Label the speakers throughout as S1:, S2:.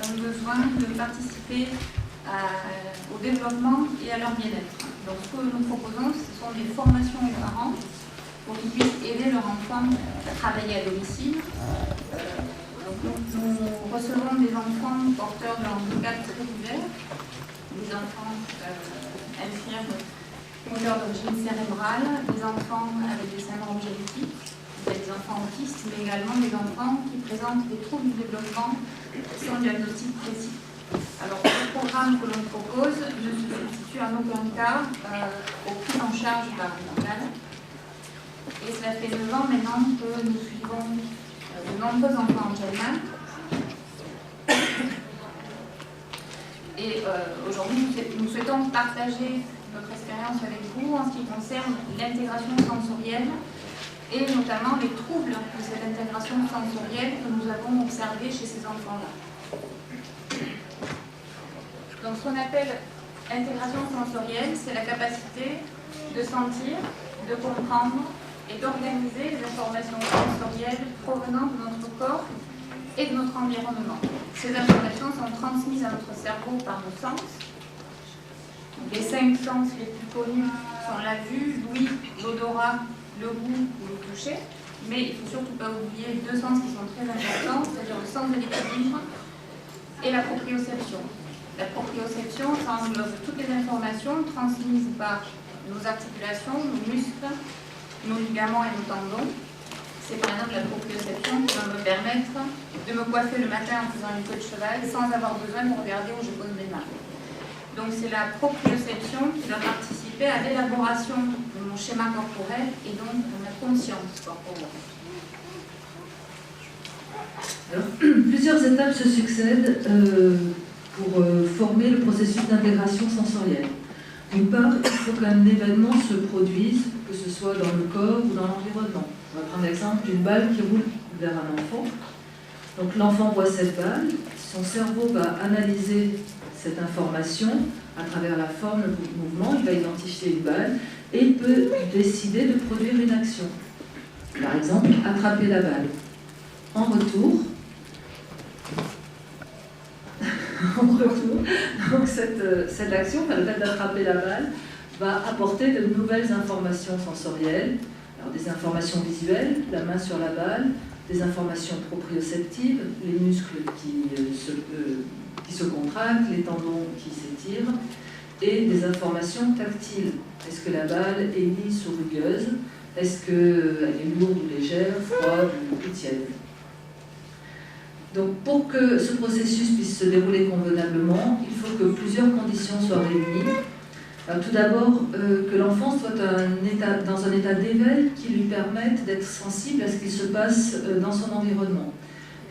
S1: ont besoin de participer au développement et à leur bien-être. Donc ce que nous proposons, ce sont des formations aux parents pour qu'ils puissent aider leur enfant à travailler à domicile. Nous recevons des enfants porteurs de handicap très divers, des enfants infirmes moteurs d'origine cérébrale, des enfants avec des syndromes génétiques, des enfants autistes, mais également des enfants qui présentent des troubles du développement sans diagnostic précis. Alors, le programme que l'on propose ne se substitue en aucun cas aux prises en charge parentales. Et cela fait 9 ans maintenant que nous suivons de nombreux enfants en Allemagne. Et aujourd'hui, nous souhaitons partager notre expérience avec vous en ce qui concerne l'intégration sensorielle et notamment les troubles de cette intégration sensorielle que nous avons observés chez ces enfants-là. Donc ce qu'on appelle intégration sensorielle, c'est la capacité de sentir, de comprendre et d'organiser les informations sensorielles provenant de notre corps et de notre environnement. Ces informations sont transmises à notre cerveau par nos sens. Les 5 sens les plus connus sont la vue, l'ouïe, l'odorat, le goût ou le toucher, mais il ne faut surtout pas oublier 2 sens qui sont très importants, c'est-à-dire le sens de l'équilibre et la proprioception. La proprioception, ça englobe toutes les informations transmises par nos articulations, nos muscles, nos ligaments et nos tendons. C'est par exemple la proprioception qui va me permettre de me coiffer le matin en faisant une queue de cheval sans avoir besoin de regarder où je pose mes mains. Donc c'est la proprioception qui va participer à l'élaboration de mon schéma corporel et donc de ma conscience corporelle.
S2: Alors, plusieurs étapes se succèdent pour former le processus d'intégration sensorielle. D'une part, il faut qu'un événement se produise, que ce soit dans le corps ou dans l'environnement. On va prendre l'exemple d'une balle qui roule vers un enfant. Donc l'enfant voit cette balle, son cerveau va analyser cette information à travers la forme, le mouvement, il va identifier une balle et il peut décider de produire une action. Par exemple, attraper la balle. En retour, donc cette action, le fait d'attraper la balle, va apporter de nouvelles informations sensorielles. Alors des informations visuelles, la main sur la balle, des informations proprioceptives, les muscles qui se contractent, les tendons qui s'étirent, et des informations tactiles. Est-ce que la balle est lisse ou rugueuse? Est-ce qu'elle est lourde ou légère, froide ou tiède? Donc pour que ce processus puisse se dérouler convenablement, il faut que plusieurs conditions soient réunies. Alors, tout d'abord, que l'enfant soit dans un état d'éveil qui lui permette d'être sensible à ce qui se passe dans son environnement.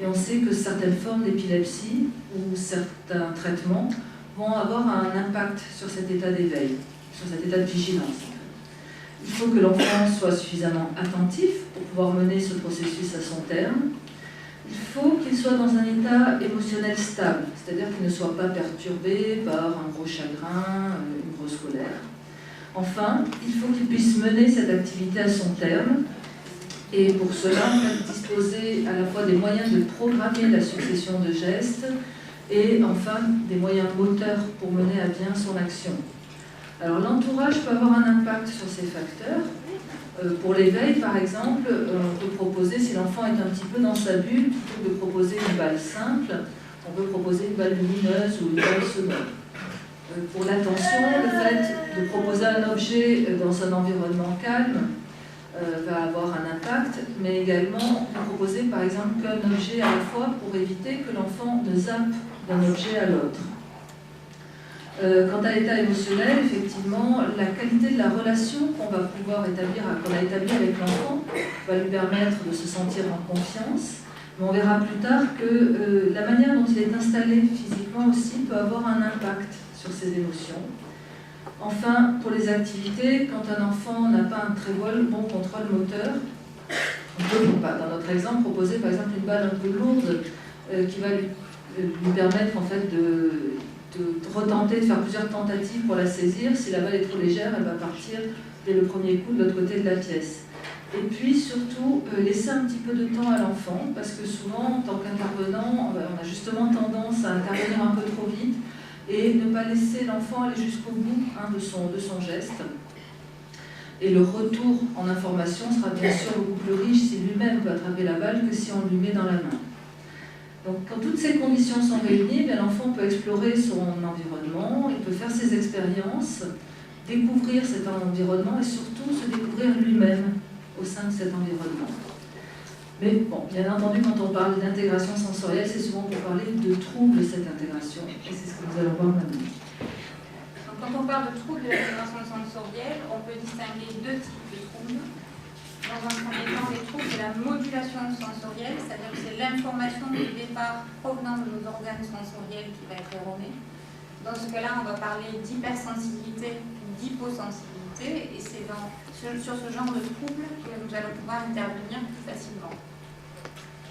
S2: Et on sait que certaines formes d'épilepsie ou certains traitements vont avoir un impact sur cet état d'éveil, sur cet état de vigilance. Il faut que l'enfant soit suffisamment attentif pour pouvoir mener ce processus à son terme. Il faut qu'il soit dans un état émotionnel stable, c'est-à-dire qu'il ne soit pas perturbé par un gros chagrin, une grosse colère. Enfin, il faut qu'il puisse mener cette activité à son terme. Et pour cela, on va disposer à la fois des moyens de programmer la succession de gestes et enfin des moyens moteurs pour mener à bien son action. Alors l'entourage peut avoir un impact sur ces facteurs. Pour l'éveil, par exemple, on peut proposer, si l'enfant est un petit peu dans sa bulle, plutôt que de proposer une balle simple, on peut proposer une balle lumineuse ou une balle sonore. Pour l'attention, le fait de proposer un objet dans un environnement calme va avoir un impact, mais également de proposer par exemple qu'un objet à la fois pour éviter que l'enfant ne zappe d'un objet à l'autre. Quant à l'état émotionnel, effectivement, la qualité de la relation qu'on va pouvoir établir, qu'on a établie avec l'enfant, va lui permettre de se sentir en confiance. Mais on verra plus tard que la manière dont il est installé physiquement aussi peut avoir un impact sur ses émotions. Enfin, pour les activités, quand un enfant n'a pas un très bon contrôle moteur, on peut, dans notre exemple, proposer par exemple une balle un peu lourde qui va lui permettre en fait de retenter, de faire plusieurs tentatives pour la saisir. Si la balle est trop légère, elle va partir dès le premier coup de l'autre côté de la pièce. Et puis surtout, laisser un petit peu de temps à l'enfant, parce que souvent, en tant qu'intervenant, on a justement tendance à intervenir un peu trop vite et ne pas laisser l'enfant aller jusqu'au bout de son geste. Et le retour en information sera bien sûr beaucoup plus riche si lui-même peut attraper la balle que si on lui met dans la main. Donc quand toutes ces conditions sont réunies, l'enfant peut explorer son environnement, il peut faire ses expériences, découvrir cet environnement et surtout se découvrir lui-même au sein de cet environnement. Mais bon, bien entendu, quand on parle d'intégration sensorielle, c'est souvent pour parler de troubles de cette intégration. Et c'est ce que nous allons voir maintenant.
S1: Donc, quand on parle de troubles de l'intégration sensorielle, on peut distinguer deux types de troubles. Dans un premier temps, les troubles de la modulation sensorielle, c'est-à-dire que c'est l'information de départ provenant de nos organes sensoriels qui va être erronée. Dans ce cas-là, on va parler d'hypersensibilité, d'hyposensibilité, et c'est sur ce genre de troubles que nous allons pouvoir intervenir plus facilement.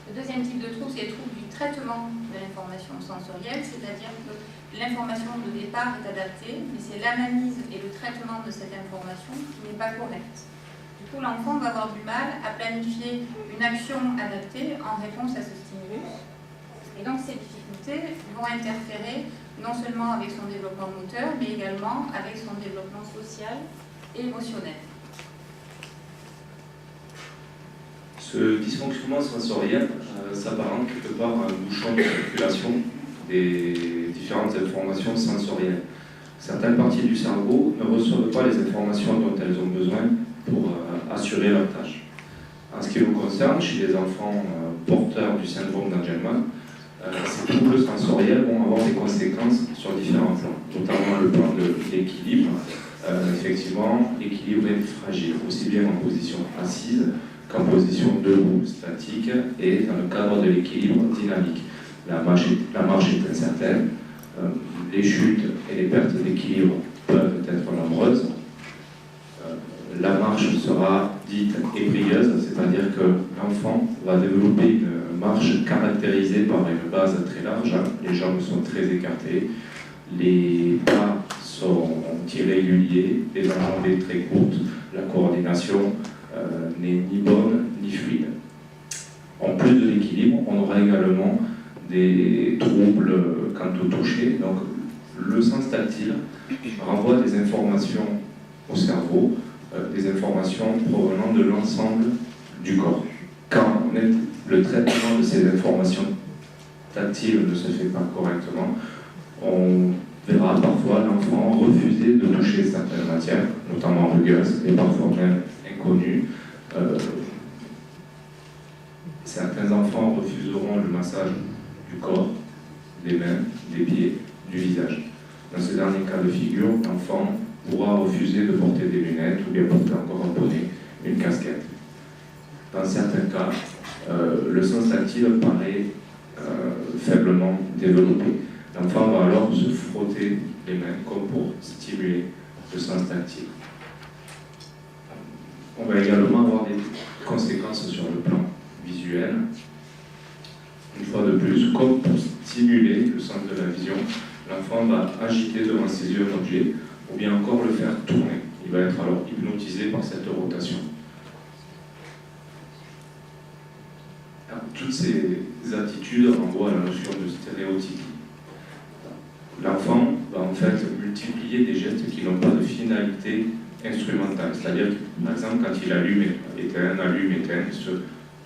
S1: Le deuxième type de trouble, c'est les troubles du traitement de l'information sensorielle, c'est-à-dire que l'information de départ est adaptée, mais c'est l'analyse et le traitement de cette information qui n'est pas correcte. Du coup, l'enfant va avoir du mal à planifier une action adaptée en réponse à ce stimulus. Et donc, ces difficultés vont interférer non seulement avec son développement moteur, mais également avec son développement social et émotionnel.
S3: Ce dysfonctionnement sensoriel s'apparente quelque part à un bouchon de circulation des différentes informations sensorielles. Certaines parties du cerveau ne reçoivent pas les informations dont elles ont besoin pour assurer leur tâche. En ce qui nous concerne, chez les enfants porteurs du syndrome d'Angelman, ces troubles sensoriels vont avoir des conséquences sur différents plans, notamment le plan de l'équilibre. Effectivement, l'équilibre est fragile, aussi bien en position assise qu'en position debout, statique, et dans le cadre de l'équilibre dynamique. La marche est incertaine, les chutes et les pertes d'équilibre peuvent être nombreuses. La marche sera dite ébrieuse, c'est-à-dire que l'enfant va développer une marche caractérisée par une base très large, les jambes sont très écartées, les pas sont irréguliers, les enjambées très courtes, la coordination n'est ni bonne ni fluide. En plus de l'équilibre, on aura également des troubles quant au toucher. Donc, le sens tactile renvoie des informations au cerveau, des informations provenant de l'ensemble du corps. Quand le traitement de ces informations tactiles ne se fait pas correctement, on verra parfois l'enfant refuser de toucher certaines matières, notamment rugueuses et parfois même inconnues. Certains enfants refuseront le massage du corps, des mains, des pieds, du visage. Dans ce dernier cas de figure, l'enfant pourra refuser de porter des lunettes ou bien porter encore un bonnet, une casquette. Dans certains cas, le sens tactile paraît faiblement développé. L'enfant va alors se frotter les mains comme pour stimuler le sens tactile. On va également avoir des conséquences sur le plan visuel. Une fois de plus, comme pour stimuler le sens de la vision, l'enfant va agiter devant ses yeux un objet ou bien encore le faire tourner. Il va être alors hypnotisé par cette rotation. Alors, toutes ces attitudes renvoient à la notion de stéréotypie. L'enfant va en fait multiplier des gestes qui n'ont pas de finalité instrumentale. C'est-à-dire que, par exemple, quand il allume, éteint, ce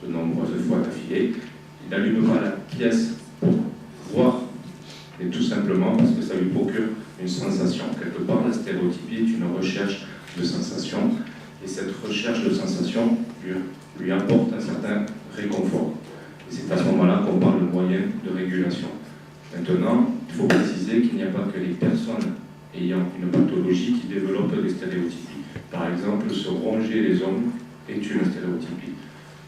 S3: de nombreuses fois d'affilée, il n'allume pas la pièce pour voir, et tout simplement parce que ça lui procure une sensation. Quelque part, la stéréotypie est une recherche de sensation, et cette recherche de sensation lui apporte un certain réconfort. Et c'est à ce moment-là qu'on parle de moyens de régulation. Maintenant, il faut préciser qu'il n'y a pas que les personnes ayant une pathologie qui développent des stéréotypies. Par exemple, se ronger les ongles est une stéréotypie.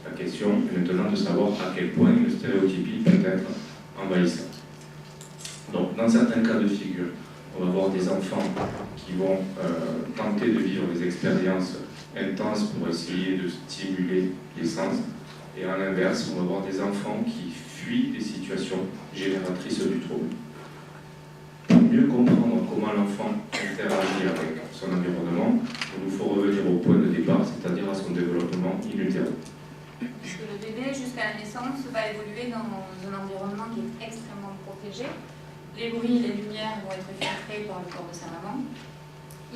S3: La question est maintenant de savoir à quel point une stéréotypie peut être envahissante. Donc, dans certains cas de figure, on va avoir des enfants qui vont tenter de vivre des expériences intenses pour essayer de stimuler les sens. Et à l'inverse, on va avoir des enfants qui fuient des situations génératrices du trouble. Pour mieux comprendre comment l'enfant interagit avec son environnement, il nous faut revenir au point de départ, c'est-à-dire c'est-à-dire à son développement in utero.
S1: Puisque le bébé, jusqu'à la naissance, va évoluer dans un environnement qui est extrêmement protégé. Les bruits et les lumières vont être filtrés par le corps de sa maman.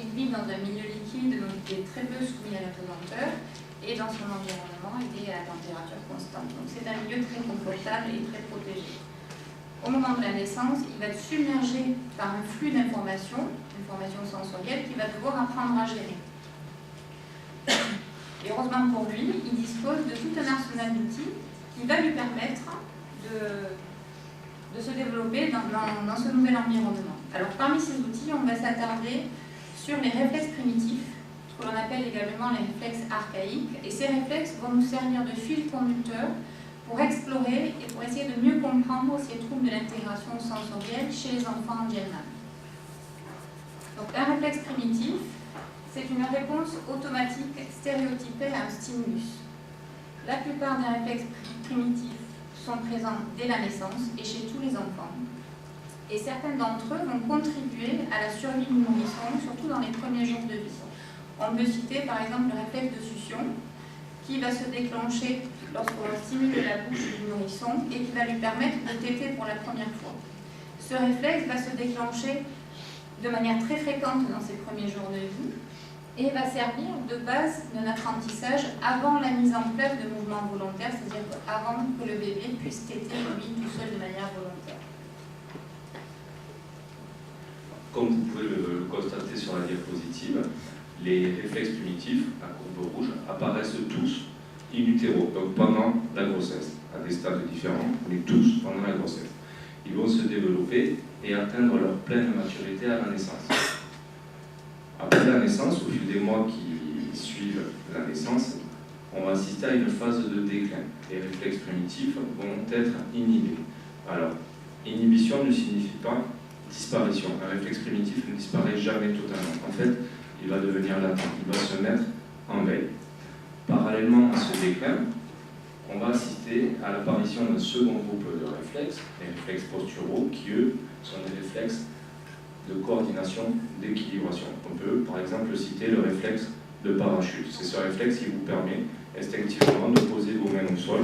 S1: Il vit dans un milieu liquide, donc qui est très peu soumis à la pesanteur, et dans son environnement, il est à la température constante. Donc c'est un milieu très confortable et très protégé. Au moment de la naissance, il va être submergé par un flux d'informations sensorielles qu'il va devoir apprendre à gérer. Et heureusement pour lui, il dispose de tout un arsenal d'outils qui va lui permettre de se développer dans ce nouvel environnement. Alors parmi ces outils, on va s'attarder sur les réflexes primitifs, ce que l'on appelle également les réflexes archaïques. Et ces réflexes vont nous servir de fil conducteur pour explorer et pour essayer de mieux comprendre ces troubles de l'intégration sensorielle chez les enfants Angelman. Donc un réflexe primitif, c'est une réponse automatique stéréotypée à un stimulus. La plupart des réflexes primitifs sont présents dès la naissance et chez tous les enfants. Et certains d'entre eux vont contribuer à la survie du nourrisson, surtout dans les premiers jours de vie. On peut citer par exemple le réflexe de succion, qui va se déclencher lorsqu'on stimule la bouche du nourrisson et qui va lui permettre de téter pour la première fois. Ce réflexe va se déclencher de manière très fréquente dans ses premiers jours de vie et va servir de base d'un apprentissage avant la mise en place de mouvements volontaires, c'est-à-dire avant que le bébé puisse téter lui tout seul de manière volontaire.
S3: Comme vous pouvez le constater sur la diapositive, les réflexes primitifs, à courbe rouge, apparaissent tous in utero, donc pendant la grossesse, à des stades différents, mais tous pendant la grossesse. Ils vont se développer et atteindre leur pleine maturité à la naissance. Après la naissance, au fil des mois qui suivent la naissance, on va assister à une phase de déclin. Les réflexes primitifs vont être inhibés. Alors, inhibition ne signifie pas disparition. Un réflexe primitif ne disparaît jamais totalement. En fait, il va devenir latent, il va se mettre en veille. Parallèlement à ce déclin, on va assister à l'apparition d'un second groupe de réflexes, les réflexes posturaux, qui eux sont des réflexes de coordination, d'équilibration. On peut par exemple citer le réflexe de parachute. C'est ce réflexe qui vous permet instinctivement de poser vos mains au sol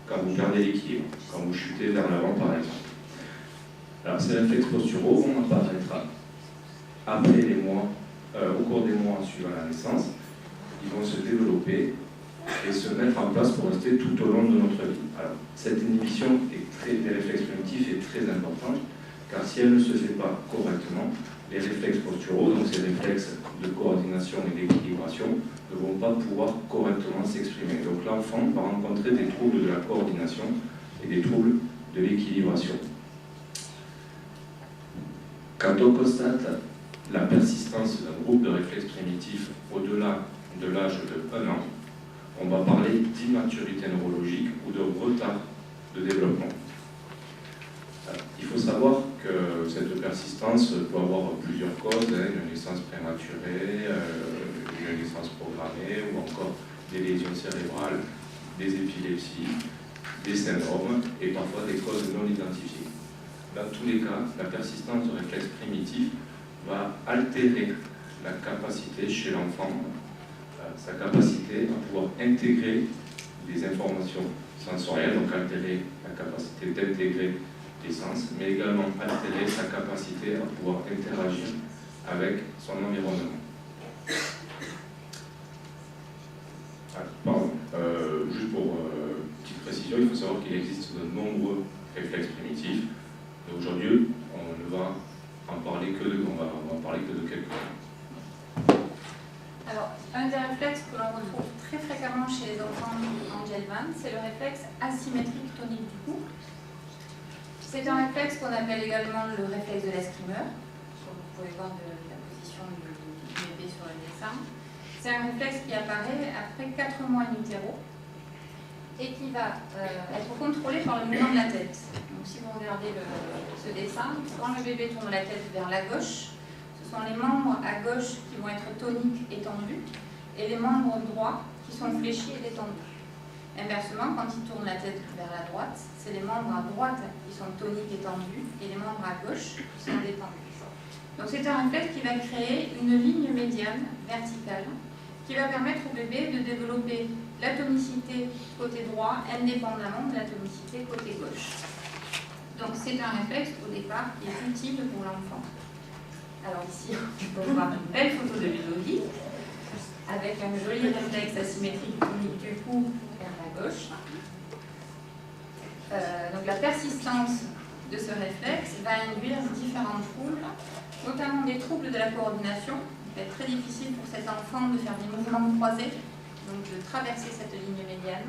S3: quand vous perdez l'équilibre, quand vous chutez vers l'avant par exemple. Alors ces réflexes posturaux vont apparaître après les mois, au cours des mois suivant la naissance. Ils vont se développer et se mettre en place pour rester tout au long de notre vie. Alors, cette inhibition des réflexes primitifs est très importante, car si elle ne se fait pas correctement, les réflexes posturaux, donc ces réflexes de coordination et d'équilibration, ne vont pas pouvoir correctement s'exprimer. Donc l'enfant va rencontrer des troubles de la coordination et des troubles de l'équilibration. Quand on constate la persistance d'un groupe de réflexes primitifs au-delà de l'âge de 1 an, on va parler d'immaturité neurologique ou de retard de développement. Il faut savoir que cette persistance peut avoir plusieurs causes, une naissance prématurée, une naissance programmée ou encore des lésions cérébrales, des épilepsies, des syndromes et parfois des causes non identifiées. Dans tous les cas, la persistance de réflexes primitifs va altérer la capacité chez l'enfant, sa capacité à pouvoir intégrer des informations sensorielles, donc altérer la capacité d'intégrer les sens, mais également altérer sa capacité à pouvoir interagir avec son environnement. Pardon, juste pour petite précision, il faut savoir qu'il existe de nombreux réflexes primitifs. Et aujourd'hui, on ne va en parler que de quelques-uns.
S1: Alors, un des réflexes que l'on retrouve très fréquemment chez les enfants Angelman, c'est le réflexe asymétrique tonique du cou. C'est un réflexe qu'on appelle également le réflexe de l'escrimeur, comme vous pouvez voir de la position du bébé sur le dessin. C'est un réflexe qui apparaît après 4 mois in utero et qui va être contrôlé par le mouvement de la tête. Donc si vous regardez ce dessin, quand le bébé tourne la tête vers la gauche, ce sont les membres à gauche qui vont être toniques et tendus et les membres droits qui sont fléchis et détendus. Inversement, quand il tourne la tête vers la droite, c'est les membres à droite qui sont toniques et tendus et les membres à gauche qui sont détendus. Donc c'est un réflexe qui va créer une ligne médiane verticale qui va permettre au bébé de développer la tonicité côté droit indépendamment de la tonicité côté gauche. Donc c'est un réflexe au départ qui est utile pour l'enfant. Alors ici, on peut voir une belle photo de Ludovic avec un joli réflexe asymétrique tonique du cou vers la gauche. Donc la persistance de ce réflexe va induire différents troubles, notamment des troubles de la coordination. Il va être très difficile pour cet enfant de faire des mouvements croisés, donc de traverser cette ligne médiane,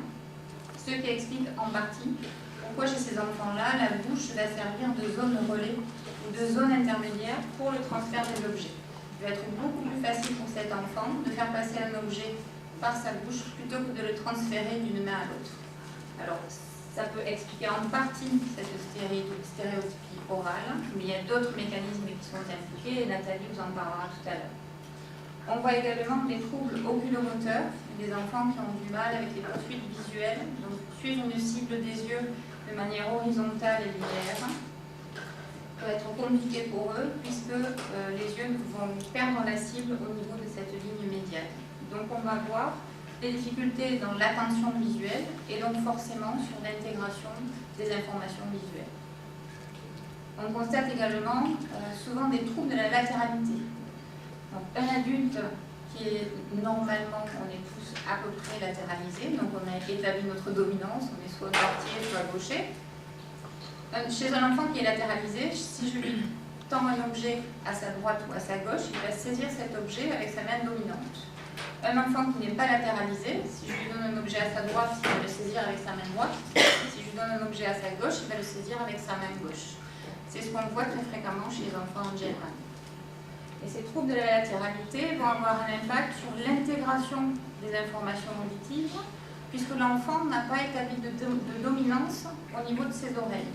S1: ce qui explique en partie pourquoi chez ces enfants-là, la bouche va servir de zone relais ou de zone intermédiaire pour le transfert des objets. Il va être beaucoup plus facile pour cet enfant de faire passer un objet par sa bouche plutôt que de le transférer d'une main à l'autre. Alors, ça peut expliquer en partie cette stéréotypie orale, mais il y a d'autres mécanismes qui sont impliqués et Nathalie vous en parlera tout à l'heure. On voit également des troubles oculomoteurs, des enfants qui ont du mal avec les poursuites visuelles, donc suivre une cible des yeux de manière horizontale et linéaire peut être compliqué pour eux puisque les yeux vont perdre la cible au niveau de cette ligne médiane. Donc on va voir des difficultés dans l'attention visuelle et donc forcément sur l'intégration des informations visuelles. On constate également souvent des troubles de la latéralité. Donc un adulte qui est normalement, on est tous à peu près latéralisés, donc on a établi notre dominance, on est soit droitier, soit gaucher. Chez un enfant qui est latéralisé, si je lui tends un objet à sa droite ou à sa gauche, il va saisir cet objet avec sa main dominante. Un enfant qui n'est pas latéralisé, si je lui donne un objet à sa droite, il va le saisir avec sa main droite. Si je lui donne un objet à sa gauche, il va le saisir avec sa main gauche. C'est ce qu'on voit très fréquemment chez les enfants en général. Et ces troubles de la latéralité vont avoir un impact sur l'intégration des informations auditives, puisque l'enfant n'a pas établi de dominance au niveau de ses oreilles.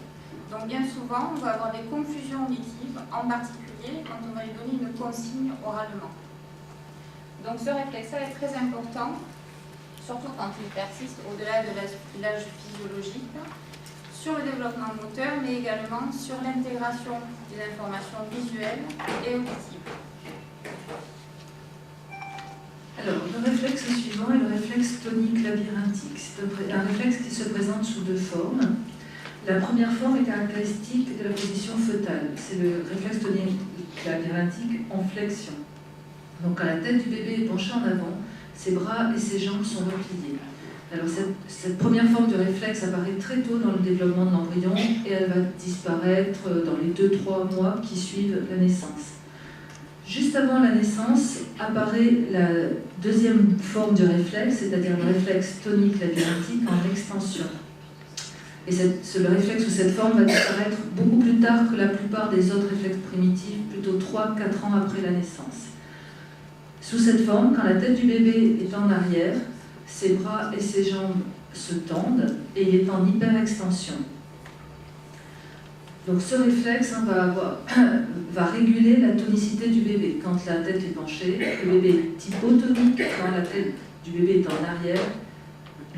S1: Donc bien souvent, on va avoir des confusions auditives, en particulier quand on va lui donner une consigne oralement. Donc ce réflexe-là est très important, surtout quand il persiste au-delà de l'âge physiologique, sur le développement moteur, mais également sur l'intégration des informations visuelles et auditives.
S2: Alors, le réflexe suivant est le réflexe tonique labyrinthique. C'est un réflexe qui se présente sous deux formes. La première forme est caractéristique de la position fœtale. C'est le réflexe tonique labyrinthique en flexion. Donc quand la tête du bébé est penchée en avant, ses bras et ses jambes sont repliés. Alors cette première forme du réflexe apparaît très tôt dans le développement de l'embryon et elle va disparaître dans les 2-3 mois qui suivent la naissance. Juste avant la naissance apparaît la deuxième forme du réflexe, c'est-à-dire le réflexe tonique labyrinthique en extension. Et le réflexe sous cette forme va disparaître beaucoup plus tard que la plupart des autres réflexes primitifs, plutôt 3-4 ans après la naissance. Sous cette forme, quand la tête du bébé est en arrière, ses bras et ses jambes se tendent et il est en hyperextension. Donc ce réflexe va réguler la tonicité du bébé. Quand la tête est penchée, le bébé est hypotonique. Quand la tête du bébé est en arrière,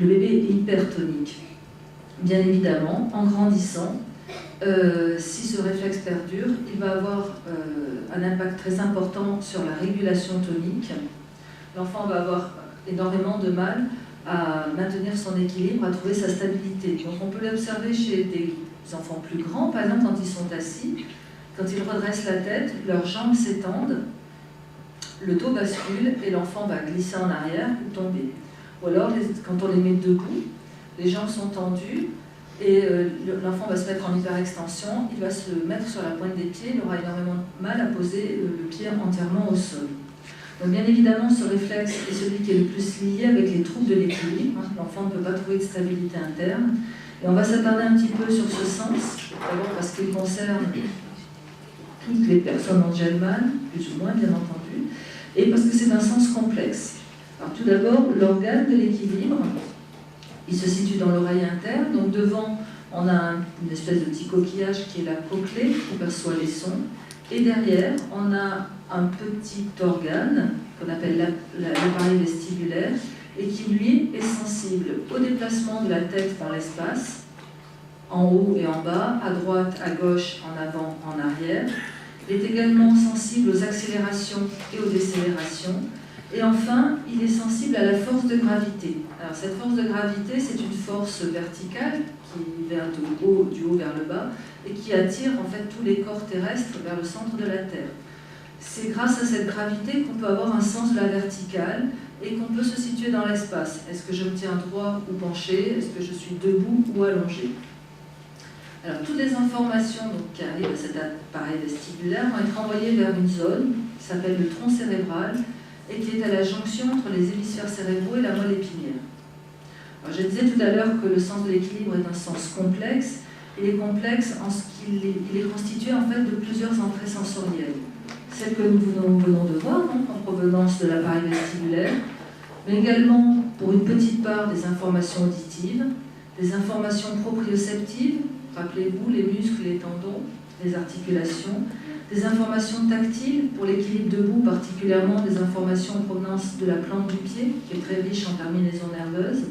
S2: le bébé est hypertonique. Bien évidemment, en grandissant, si ce réflexe perdure, il va avoir un impact très important sur la régulation tonique. L'enfant va avoir énormément de mal à maintenir son équilibre, à trouver sa stabilité. Donc on peut l'observer chez des enfants plus grands, par exemple quand ils sont assis, quand ils redressent la tête, leurs jambes s'étendent, le dos bascule et l'enfant va glisser en arrière ou tomber. Ou alors quand on les met debout, les jambes sont tendues et l'enfant va se mettre en hyperextension, il va se mettre sur la pointe des pieds, il aura énormément de mal à poser le pied entièrement au sol. Donc bien évidemment, ce réflexe est celui qui est le plus lié avec les troubles de l'équilibre. L'enfant ne peut pas trouver de stabilité interne. Et on va s'attarder un petit peu sur ce sens, d'abord parce qu'il concerne toutes les personnes en Gelman, plus ou moins bien entendu, et parce que c'est un sens complexe. Alors tout d'abord, l'organe de l'équilibre, il se situe dans l'oreille interne, donc devant, on a une espèce de petit coquillage qui est la cochlée, qui perçoit les sons, et derrière, on a un petit organe qu'on appelle l'appareil vestibulaire et qui, lui, est sensible au déplacement de la tête dans l'espace, en haut et en bas, à droite, à gauche, en avant, en arrière. Il est également sensible aux accélérations et aux décélérations Et enfin, il est sensible à la force de gravité. Alors cette force de gravité, c'est une force verticale qui vient du haut vers le bas et qui attire en fait tous les corps terrestres vers le centre de la Terre. C'est grâce à cette gravité qu'on peut avoir un sens de la verticale et qu'on peut se situer dans l'espace. Est-ce que je me tiens droit ou penché? Est-ce que je suis debout ou allongé? Alors toutes les informations qui arrivent à cet appareil vestibulaire vont être envoyées vers une zone qui s'appelle le tronc cérébral et qui est à la jonction entre les hémisphères cérébraux et la moelle épinière. Alors, je disais tout à l'heure que le sens de l'équilibre est un sens complexe. Il est complexe en ce qu'il est constitué en fait de plusieurs entrées sensorielles. Celles que nous venons de voir, donc, en provenance de l'appareil vestibulaire, mais également pour une petite part des informations auditives, des informations proprioceptives, rappelez-vous les muscles, les tendons, les articulations, des informations tactiles pour l'équilibre debout, particulièrement des informations en provenance de la plante du pied, qui est très riche en terminaisons nerveuses,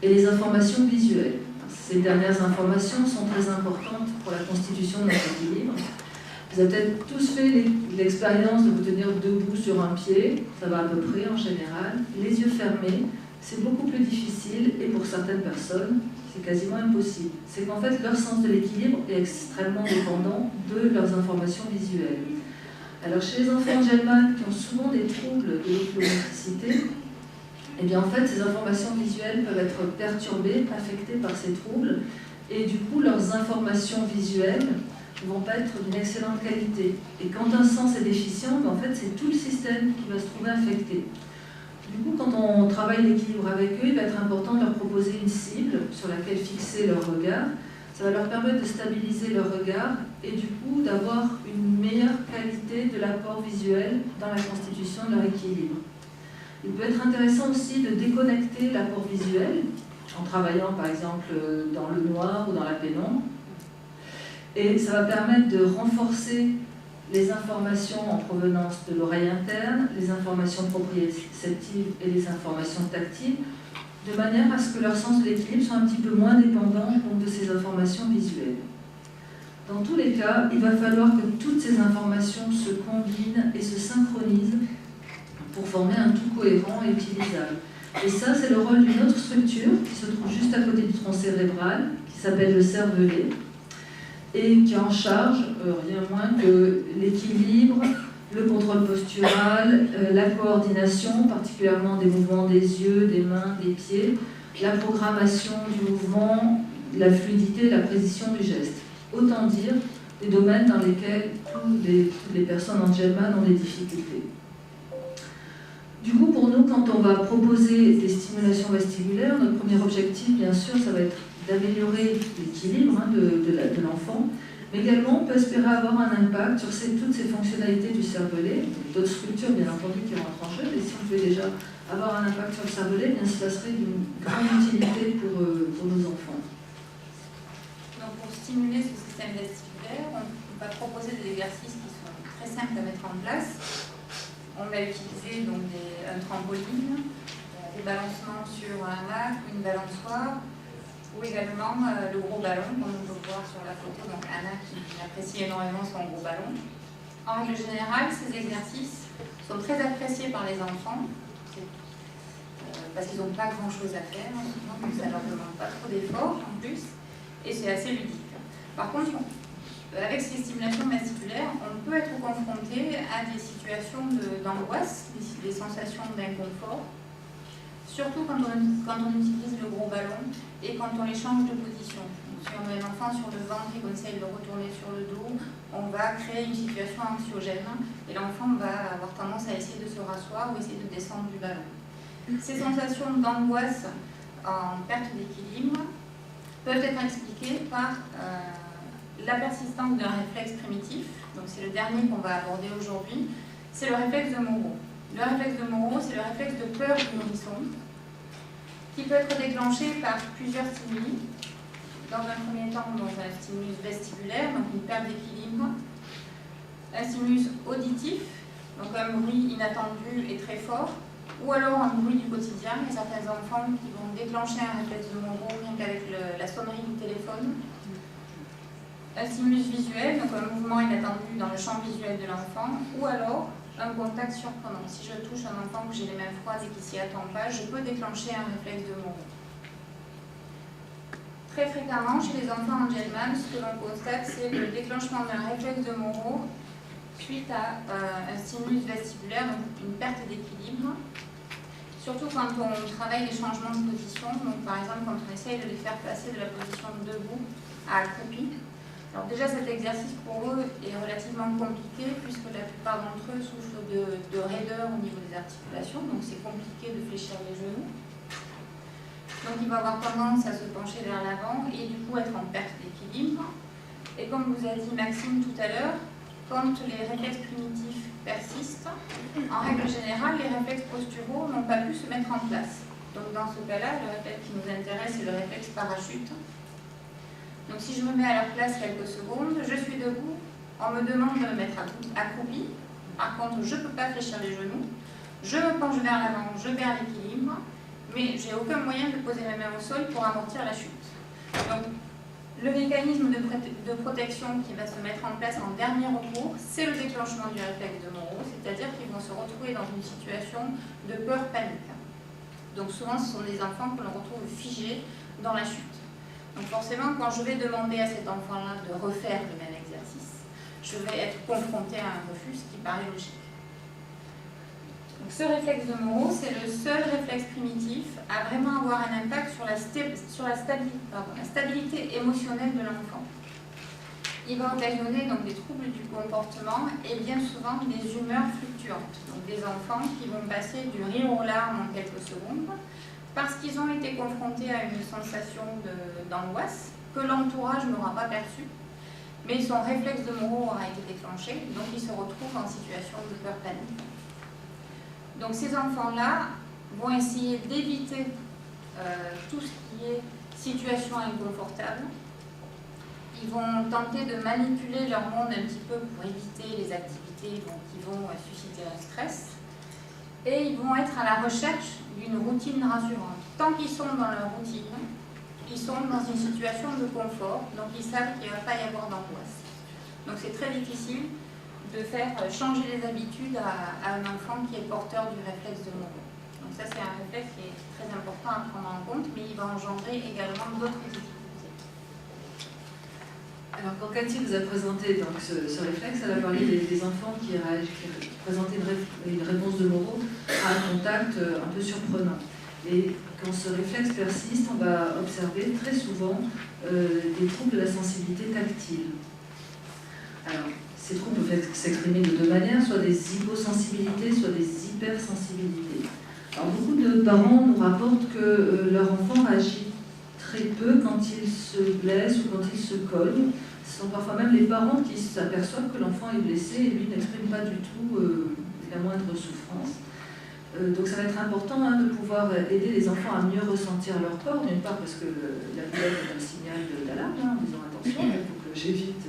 S2: et les informations visuelles. Ces dernières informations sont très importantes pour la constitution de notre équilibre. Vous avez peut-être tous fait l'expérience de vous tenir debout sur un pied, ça va à peu près en général, les yeux fermés, c'est beaucoup plus difficile et pour certaines personnes, c'est quasiment impossible. C'est qu'en fait, leur sens de l'équilibre est extrêmement dépendant de leurs informations visuelles. Alors, chez les enfants Angelman qui ont souvent des troubles de l'oculomotricité, eh bien, en fait, ces informations visuelles peuvent être perturbées, affectées par ces troubles, et du coup, leurs informations visuelles ne vont pas être d'une excellente qualité. Et quand un sens est déficient, en fait, c'est tout le système qui va se trouver affecté. Du coup, quand on travaille l'équilibre avec eux, il va être important de leur proposer une cible sur laquelle fixer leur regard. Ça va leur permettre de stabiliser leur regard et du coup d'avoir une meilleure qualité de l'apport visuel dans la constitution de leur équilibre. Il peut être intéressant aussi de déconnecter l'apport visuel en travaillant par exemple dans le noir ou dans la pénombre. Et ça va permettre de renforcer les informations en provenance de l'oreille interne, les informations proprioceptives et les informations tactiles, de manière à ce que leur sens de l'équilibre soit un petit peu moins dépendant donc, de ces informations visuelles. Dans tous les cas, il va falloir que toutes ces informations se combinent et se synchronisent pour former un tout cohérent et utilisable. Et ça, c'est le rôle d'une autre structure qui se trouve juste à côté du tronc cérébral, qui s'appelle le cervelet, et qui est en charge, rien moins que l'équilibre, le contrôle postural, la coordination, particulièrement des mouvements des yeux, des mains, des pieds, la programmation du mouvement, la fluidité, la précision du geste. Autant dire des domaines dans lesquels toutes les personnes Angelman ont des difficultés. Du coup, pour nous, quand on va proposer des stimulations vestibulaires, notre premier objectif, bien sûr, ça va être d'améliorer l'équilibre de l'enfant, mais également on peut espérer avoir un impact sur toutes ces fonctionnalités du cervelet, d'autres structures bien entendu qui rentrent en jeu, mais si on pouvait déjà avoir un impact sur le cervelet, bien cela serait d'une grande utilité pour nos enfants.
S1: Donc pour stimuler ce système vestibulaire, on va proposer des exercices qui sont très simples à mettre en place. On va utiliser donc un trampoline, des balancements sur un lac ou une balançoire, ou également le gros ballon, comme on peut voir sur la photo, donc Anna qui apprécie énormément son gros ballon. En règle générale, ces exercices sont très appréciés par les enfants, parce qu'ils n'ont pas grand-chose à faire, donc ça ne leur demande pas trop d'efforts en plus, et c'est assez ludique. Par contre, avec ces stimulations vestibulaires, on peut être confronté à des situations d'angoisse, des sensations d'inconfort, surtout quand on utilise le gros ballon et quand on les change de position. Donc, si on met un enfant sur le ventre et qu'on essaye de le retourner sur le dos, on va créer une situation anxiogène et l'enfant va avoir tendance à essayer de se rasseoir ou essayer de descendre du ballon. Ces sensations d'angoisse en perte d'équilibre peuvent être expliquées par la persistance d'un réflexe primitif. Donc c'est le dernier qu'on va aborder aujourd'hui, c'est le réflexe de Moro. Le réflexe de Moro, c'est le réflexe de peur du nourrisson, qui peut être déclenché par plusieurs stimuli. Dans un premier temps, donc un stimulus vestibulaire, donc une perte d'équilibre, un stimulus auditif, donc un bruit inattendu et très fort, ou alors un bruit du quotidien. Il y a certains enfants qui vont déclencher un réflexe de Moro rien qu'avec la sonnerie du téléphone. Un stimulus visuel, donc un mouvement inattendu dans le champ visuel de l'enfant, ou alors un contact surprenant. Si je touche un enfant que j'ai les mains froides et qui s'y attend pas, je peux déclencher un réflexe de Moro. Très fréquemment, chez les enfants Angelman, ce que l'on constate, c'est le déclenchement d'un réflexe de Moro suite à un stimulus vestibulaire, donc une perte d'équilibre. Surtout quand on travaille les changements de position, donc par exemple quand on essaye de les faire passer de la position de debout à accroupi. Alors déjà cet exercice pour eux est relativement compliqué puisque la plupart d'entre eux souffrent de raideur au niveau des articulations, donc c'est compliqué de fléchir les genoux. Donc il va avoir tendance à se pencher vers l'avant et du coup être en perte d'équilibre. Et comme vous a dit Maxime tout à l'heure, quand les réflexes primitifs persistent, en règle générale, les réflexes posturaux n'ont pas pu se mettre en place. Donc dans ce cas-là, le réflexe qui nous intéresse, c'est le réflexe parachute. Donc si je me mets à leur place quelques secondes, je suis debout, on me demande de me mettre accroupi. Par contre, je ne peux pas fléchir les genoux. Je me penche vers l'avant, je perds l'équilibre, mais j'ai aucun moyen de poser mes mains au sol pour amortir la chute. Donc, le mécanisme de protection qui va se mettre en place en dernier recours, c'est le déclenchement du réflexe de Moro, c'est-à-dire qu'ils vont se retrouver dans une situation de peur-panique. Donc souvent, ce sont des enfants que l'on retrouve figés dans la chute. Donc forcément, quand je vais demander à cet enfant-là de refaire le même exercice, je vais être confrontée à un refus, ce qui paraît logique. Donc ce réflexe de Moro, c'est le seul réflexe primitif à vraiment avoir un impact sur la stabilité émotionnelle de l'enfant. Il va occasionner donc des troubles du comportement et bien souvent des humeurs fluctuantes. Donc des enfants qui vont passer du rire aux larmes en quelques secondes parce qu'ils ont été confrontés à une sensation d'angoisse que l'entourage n'aura pas perçue, mais son réflexe de Moro aura été déclenché, donc ils se retrouvent en situation de peur-panique. Donc ces enfants-là vont essayer d'éviter tout ce qui est situation inconfortable. Ils vont tenter de manipuler leur monde un petit peu pour éviter les activités qui vont susciter un stress. Et ils vont être à la recherche d'une routine rassurante. Tant qu'ils sont dans leur routine, ils sont dans une situation de confort, donc ils savent qu'il ne va pas y avoir d'angoisse. Donc c'est très difficile de faire changer les habitudes à un enfant qui est porteur du réflexe de Moro. Donc ça, c'est un réflexe qui est très important à prendre en compte, mais il va engendrer également d'autres difficultés.
S2: Alors, quand Cathy vous a présenté donc, ce réflexe, elle a parlé des enfants qui présentaient une réponse de Moro à un contact un peu surprenant. Et quand ce réflexe persiste, on va observer très souvent des troubles de la sensibilité tactile. Alors, ces troubles peuvent s'exprimer de deux manières, soit des hyposensibilités, soit des hypersensibilités. Alors, beaucoup de parents nous rapportent que leur enfant réagit très peu quand il se blesse ou quand il se cogne. Ce sont parfois même les parents qui s'aperçoivent que l'enfant est blessé et lui n'exprime pas du tout la moindre souffrance. Donc ça va être important de pouvoir aider les enfants à mieux ressentir leur corps, d'une part parce que la douleur est un signal d'alarme, en disant attention, il faut que j'évite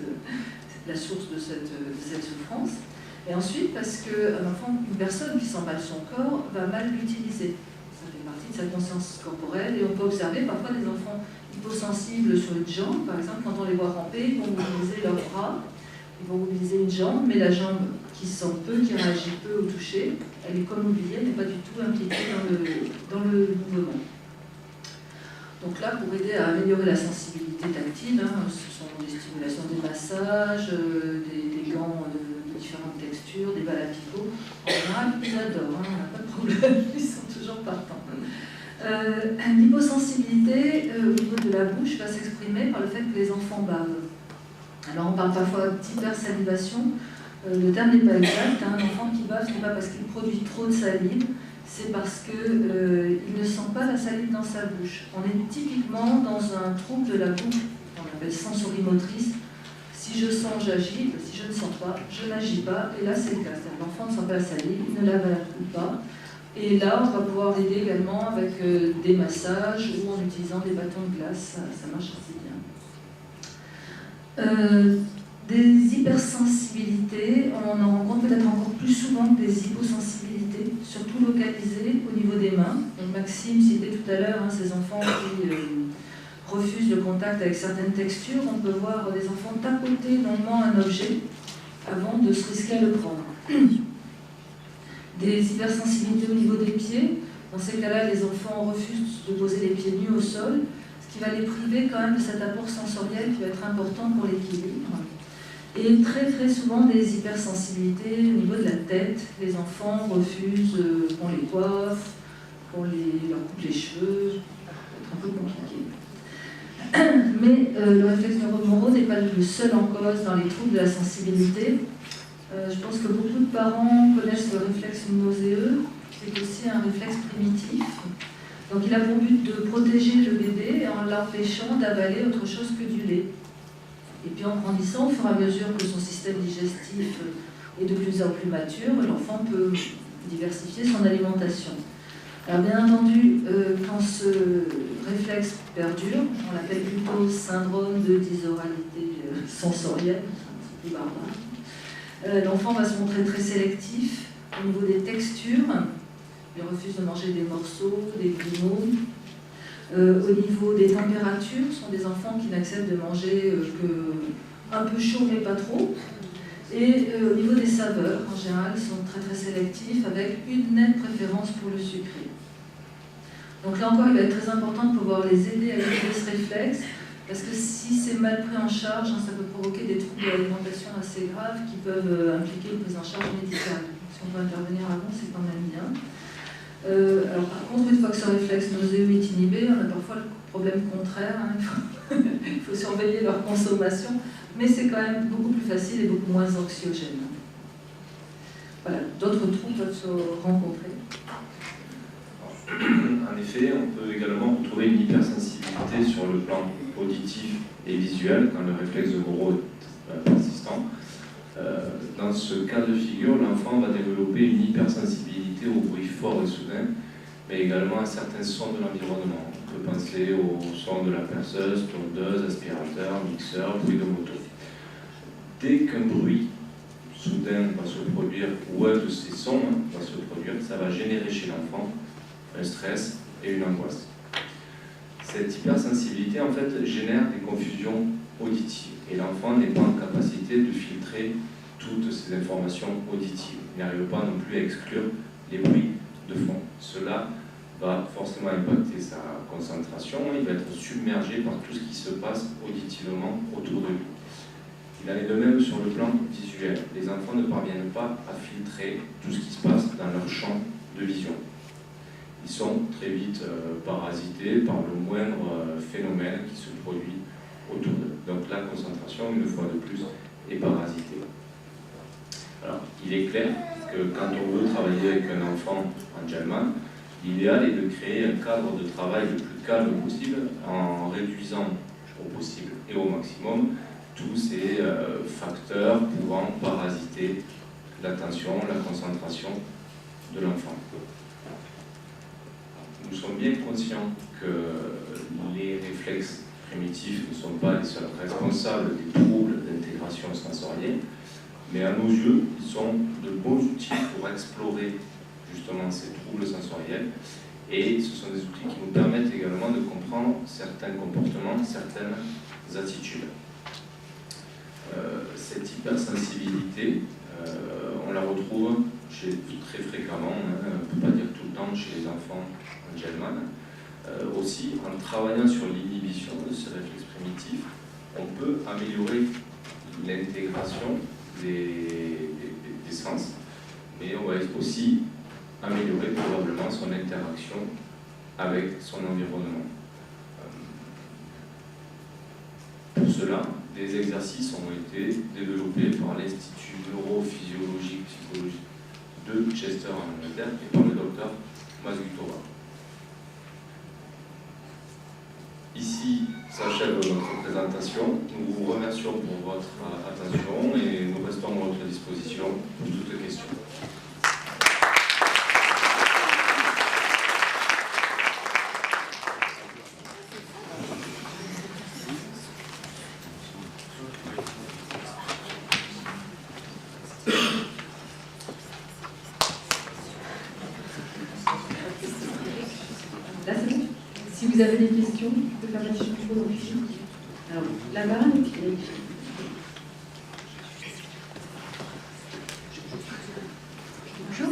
S2: la source de cette souffrance. Et ensuite parce qu'une personne qui sent mal son corps va mal l'utiliser. Ça fait partie de sa conscience corporelle et on peut observer parfois des enfants hyposensibles sur une jambe. Par exemple, quand on les voit ramper, ils vont mobiliser leurs bras, ils vont mobiliser une jambe, mais la jambe qui sent peu, qui réagit peu au toucher, elle est comme oubliée, elle n'est pas du tout impliquée dans le mouvement. Donc là, pour aider à améliorer la sensibilité tactile, ce sont des stimulations, des massages, des gants de différentes textures, des balles à picot. En général, ils adorent, on n'a pas de problème, ils sont toujours partants. L'hyposensibilité au niveau de la bouche va s'exprimer par le fait que les enfants bavent. Alors on parle parfois d'hypersalivation, le terme n'est pas exact, un enfant qui bave, ce n'est pas parce qu'il produit trop de salive, c'est parce qu'il ne sent pas la salive dans sa bouche. On est typiquement dans un trouble de la bouche, on appelle sensorimotrice. Si je sens, j'agis, si je ne sens pas, je n'agis pas, et là c'est le cas. L'enfant ne sent pas la salive, il ne l'avale pas. Et là, on va pouvoir l'aider également avec des massages ou en utilisant des bâtons de glace, ça marche assez bien. Des hypersensibilités, on en rencontre peut-être encore plus souvent que des hyposensibilités, surtout localisées au niveau des mains. Donc Maxime citait tout à l'heure ces enfants qui refusent le contact avec certaines textures. On peut voir des enfants tapoter longuement un objet avant de se risquer à le prendre. Des hypersensibilités au niveau des pieds. Dans ces cas-là, les enfants refusent de poser les pieds nus au sol, ce qui va les priver quand même de cet apport sensoriel qui va être important pour l'équilibre. Et très souvent des hypersensibilités au niveau de la tête. Les enfants refusent qu'on les coiffe, qu'on leur coupe les cheveux. Ça peut être un peu compliqué. Mais le réflexe neuromoraux n'est pas le seul en cause dans les troubles de la sensibilité. Je pense que beaucoup de parents connaissent le réflexe nauséeux, qui est aussi un réflexe primitif. Donc il a pour but de protéger le bébé en l'empêchant d'avaler autre chose que du lait. Et puis en grandissant, au fur et à mesure que son système digestif est de plus en plus mature, l'enfant peut diversifier son alimentation. Alors bien entendu, quand ce réflexe perdure, on l'appelle plutôt syndrome de dysoralité sensorielle, c'est plus barbare. L'enfant va se montrer très sélectif au niveau des textures. Il refuse de manger des morceaux, des grumeaux. Au niveau des températures, ce sont des enfants qui n'acceptent de manger un peu chaud mais pas trop. Et au niveau des saveurs, en général, ils sont très sélectifs avec une nette préférence pour le sucré. Donc là encore, il va être très important de pouvoir les aider à éviter ce réflexe, parce que si c'est mal pris en charge, ça peut provoquer des troubles de l'alimentation assez graves qui peuvent impliquer une prise en charge médicale. Si on peut intervenir avant, c'est quand même bien. Alors par contre, une fois que ce réflexe nauséeux est inhibé, on a parfois le problème contraire. Il faut surveiller leur consommation, mais c'est quand même beaucoup plus facile et beaucoup moins anxiogène. Voilà, d'autres troubles peuvent se rencontrer.
S3: En effet, on peut également retrouver une hypersensibilité sur le plan auditif et visuel quand le réflexe de Moreau est persistant. Dans ce cas de figure, l'enfant va développer une hypersensibilité aux bruits forts et soudains, mais également à certains sons de l'environnement. On peut penser aux sons de la perceuse, tondeuse, aspirateur, mixeur, bruit de moto. Dès qu'un bruit soudain va se produire, ou un de ces sons va se produire, ça va générer chez l'enfant un stress et une angoisse. Cette hypersensibilité en fait génère des confusions auditives et l'enfant n'est pas en capacité de filtrer toutes ces informations auditives. Il n'arrive pas non plus à exclure les bruits de fond. Cela va forcément impacter sa concentration, il va être submergé par tout ce qui se passe auditivement autour de lui. Il en est de même sur le plan visuel. Les enfants ne parviennent pas à filtrer tout ce qui se passe dans leur champ de vision. Ils sont très vite parasités par le moindre phénomène qui se produit autour d'eux. Donc la concentration, une fois de plus, est parasitée. Alors, il est clair que quand on veut travailler avec un enfant Angelman, l'idéal est de créer un cadre de travail le plus calme possible en réduisant au possible et au maximum tous ces facteurs pouvant parasiter l'attention, la concentration de l'enfant. Nous sommes bien conscients que les réflexes primitifs ne sont pas les seuls responsables des troubles d'intégration sensorielle, mais à nos yeux, ils sont de bons outils pour explorer justement ces troubles sensoriels, et ce sont des outils qui nous permettent également de comprendre certains comportements, certaines attitudes. Cette hypersensibilité, on la retrouve très fréquemment, on ne peut pas dire tout le temps, chez les enfants Angelman. Aussi, en travaillant sur l'inhibition de ces réflexes primitifs, on peut améliorer l'intégration des sens, mais on va aussi améliorer probablement son interaction avec son environnement. Pour cela, des exercices ont été développés par l'Institut neurophysiologique psychologique de Chester en Angleterre et par le docteur Masgutova. Ici s'achève notre présentation. Nous vous remercions pour votre attention et nous restons à votre disposition pour toutes questions.
S4: Si vous avez des questions, je peux faire la chose. Alors, là-bas, bonjour.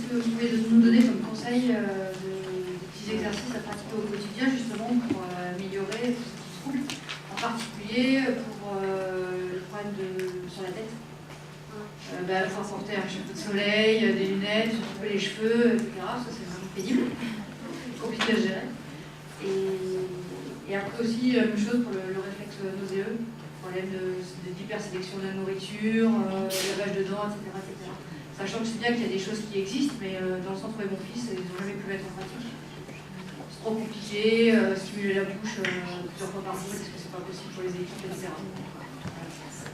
S5: que vous pouvez nous donner comme conseil de petits exercices à pratiquer au quotidien, justement, pour améliorer ce trouble, en particulier pour le problème sur la tête? Il faut porter un chapeau de soleil, des lunettes, se couper les cheveux, etc. Ça, c'est vraiment pénible, compliqué à gérer. Et après aussi, même chose pour le réflexe nauséeux, problème d'hypersélection de la nourriture, lavage de dents, etc., etc. Sachant que c'est bien qu'il y a des choses qui existent, mais dans le centre où est mon fils, ils n'ont jamais pu mettre en pratique. C'est trop compliqué, stimuler la bouche plusieurs fois par jour, parce que c'est pas possible pour les équipes, etc.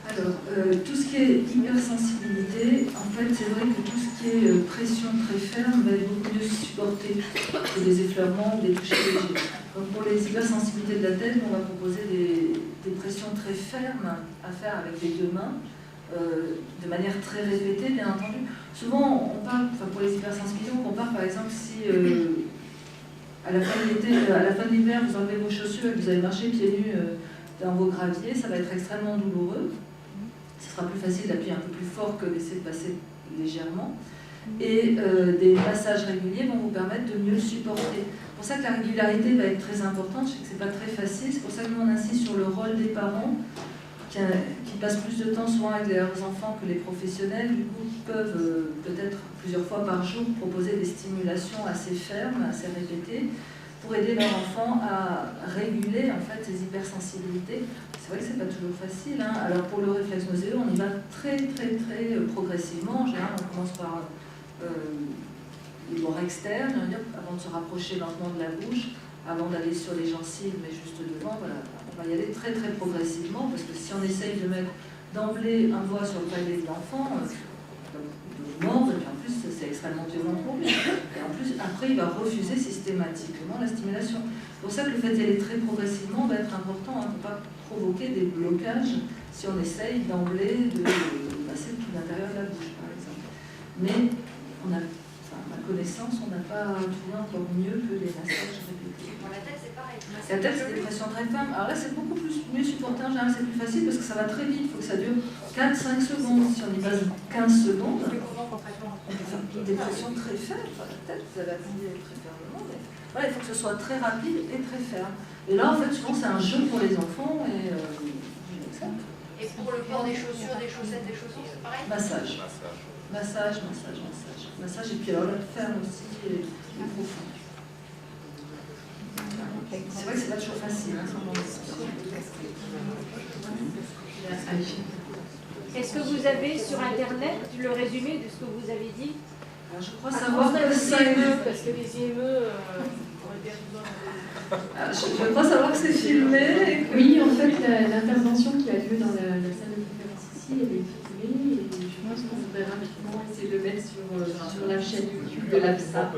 S2: Alors, tout ce qui est hypersensibilité, en fait, c'est vrai que tout ce qui est pression très ferme va être beaucoup mieux supporté que des effleurements ou des touchés légers. Donc, pour les hypersensibilités de la tête, on va proposer des pressions très fermes à faire avec les deux mains, de manière très répétée, bien entendu. Souvent, on parle, pour les hypersensibilités, on compare par exemple si à la fin de l'été, à la fin de l'hiver, vous enlevez vos chaussures et que vous allez marcher pieds nus dans vos graviers, ça va être extrêmement douloureux. Ce sera plus facile d'appuyer un peu plus fort que d'essayer de passer légèrement. Et des passages réguliers vont vous permettre de mieux le supporter. C'est pour ça que la régularité va être très importante. Je sais que ce n'est pas très facile. C'est pour ça que nous, on insiste sur le rôle des parents qui passent plus de temps souvent avec leurs enfants que les professionnels. Du coup, qui peuvent peut-être plusieurs fois par jour proposer des stimulations assez fermes, assez répétées, pour aider leur enfant à réguler en fait ses hypersensibilités. C'est vrai que c'est pas toujours facile. Alors pour le réflexe nauséeux, on y va très progressivement. En général, on commence par les bords externes, avant de se rapprocher lentement de la bouche, avant d'aller sur les gencives, mais juste devant. Voilà. On va y aller très progressivement, parce que si on essaye de mettre d'emblée un doigt sur le palais de l'enfant, de mordre, et puis en plus c'est extrêmement violent pour lui. Et en plus, après, il va refuser systématiquement la stimulation. C'est pour ça que le fait d'y aller très progressivement va être important, pour ne pas provoquer des blocages si on essaye d'emblée de passer tout l'intérieur de la bouche, par exemple. Mais à ma connaissance, on n'a pas trouvé encore mieux que les massages répétés.
S5: Pour la tête, c'est pareil.
S2: La tête, c'est des pressions très fermes. Alors là, c'est beaucoup mieux supporté. En général, c'est plus facile parce que ça va très vite. Il faut que ça dure 4-5 secondes. Si on y passe 15 secondes, on peut faire des pressions très fermes. Enfin, la tête, vous allez appuyer très fermement. Mais voilà, il faut que ce soit très rapide et très ferme. Et là, en fait, souvent, c'est un jeu pour les enfants.
S5: Et pour le port des chaussures, des chaussettes, des chaussons, c'est pareil?
S2: Massage, et puis alors là, ferme aussi et profond. C'est vrai que c'est pas toujours facile.
S6: Est-ce que vous avez sur Internet le résumé de ce que vous avez dit?
S2: Alors, je crois savoir que c'est...
S6: Parce que les IME
S2: Je crois savoir que c'est filmé.
S4: Oui, en fait, l'intervention qui a lieu dans la salle de conférence ici, elle est filmée et je pense qu'on voudrait rapidement essayer de le mettre sur la chaîne YouTube de l'APSA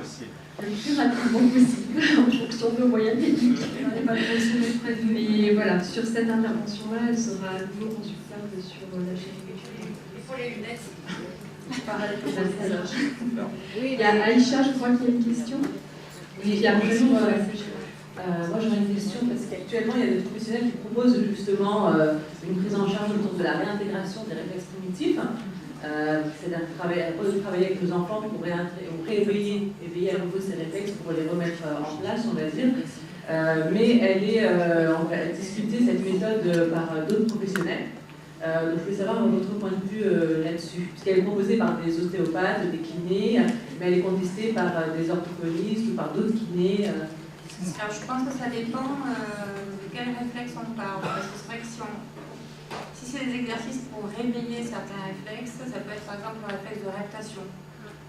S4: le plus rapidement possible en fonction de nos moyens techniques.
S2: On n'est pas de résumé prévu.
S4: Mais voilà, sur cette intervention-là, elle sera à nouveau consultable sur la chaîne YouTube.
S5: Et pour les lunettes?
S2: Pareil pour le message.
S4: Oui, il y a Aïcha, je crois qu'il y a une question.
S7: Oui, il y a une question. Moi, j'aurais une question parce qu'actuellement, il y a des professionnels qui proposent justement une prise en charge autour de la réintégration des réflexes primitifs. C'est-à-dire travailler avec nos enfants pour réveiller à nouveau ces réflexes, pour les remettre en place, on va dire. Mais on va discuter cette méthode par d'autres professionnels. Donc, je voulais savoir votre point de vue là-dessus, puisqu'elle est proposée par des ostéopathes, des kinés, mais elle est contestée par des orthophonistes ou par d'autres kinés.
S1: Alors, je pense que ça dépend de quel réflexe on parle. Parce que c'est vrai que si c'est des exercices pour réveiller certains réflexes, ça peut être par exemple le réflexe de réaptation,